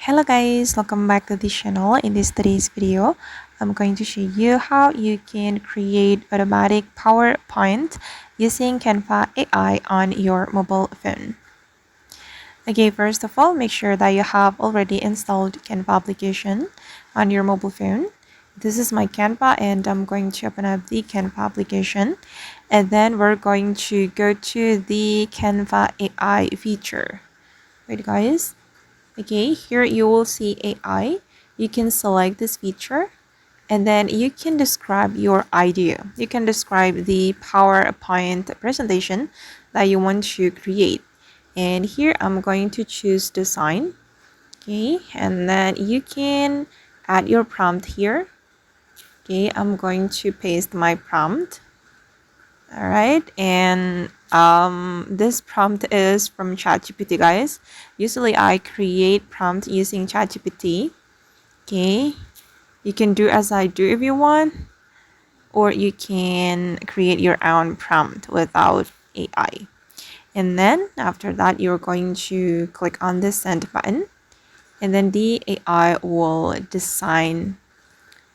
Hello guys, welcome back to the channel. In today's video, I'm going to show you how you can create automatic PowerPoint using Canva AI on your mobile phone. Okay, first of all, make sure that you have already installed Canva application on your mobile phone. This is my Canva and I'm going to open up the Canva application, and then we're going to go to the Canva AI feature. Wait guys. Okay, here you will see AI. You can select this feature and then you can describe your idea. You can describe the PowerPoint presentation that you want to create. And here I'm going to choose design. Okay, and then you can add your prompt here. Okay, I'm going to paste my prompt. All right, and this prompt is from ChatGPT, guys. Usually I create prompt using ChatGPT. Okay, you can do as I do if you want, or you can create your own prompt without AI. And then after that, you're going to click on the send button, and then the AI will design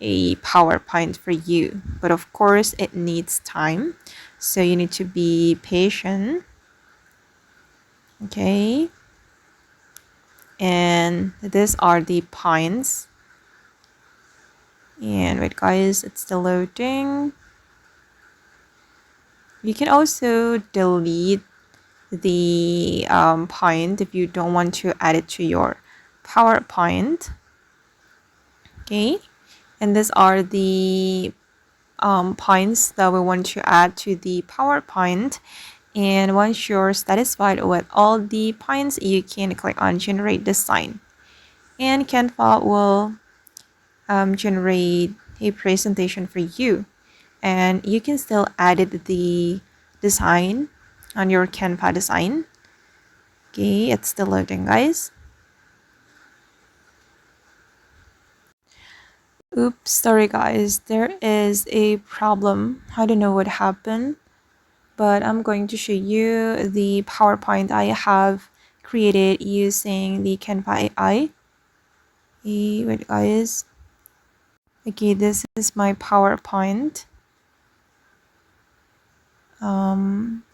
a PowerPoint for you. But of course, it needs time, so you need to be patient. Okay, and these are the points. And wait guys, it's still loading. You can also delete the point if you don't want to add it to your PowerPoint. Okay, and these are the points that we want to add to the PowerPoint. And once you're satisfied with all the points, you can click on generate design, and Canva will generate a presentation for you. And you can still edit the design on your Canva design. Okay, it's still loading, guys. Oops, sorry guys, there is a problem. I don't know what happened, but I'm going to show you the PowerPoint I have created using the Canva AI. Okay, wait guys. Okay, this is my PowerPoint.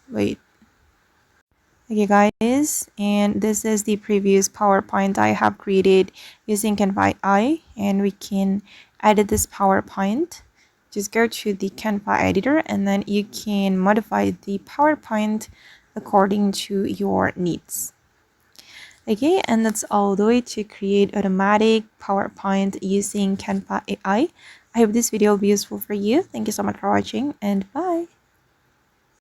Wait. Okay guys, and this is the previous PowerPoint I have created using Canva AI, and we can edit this PowerPoint. Just go to the Canva editor and then you can modify the PowerPoint according to your needs. Okay, and that's all the way to create automatic PowerPoint using Canva AI. I hope this video will be useful for you. Thank you so much for watching, and bye.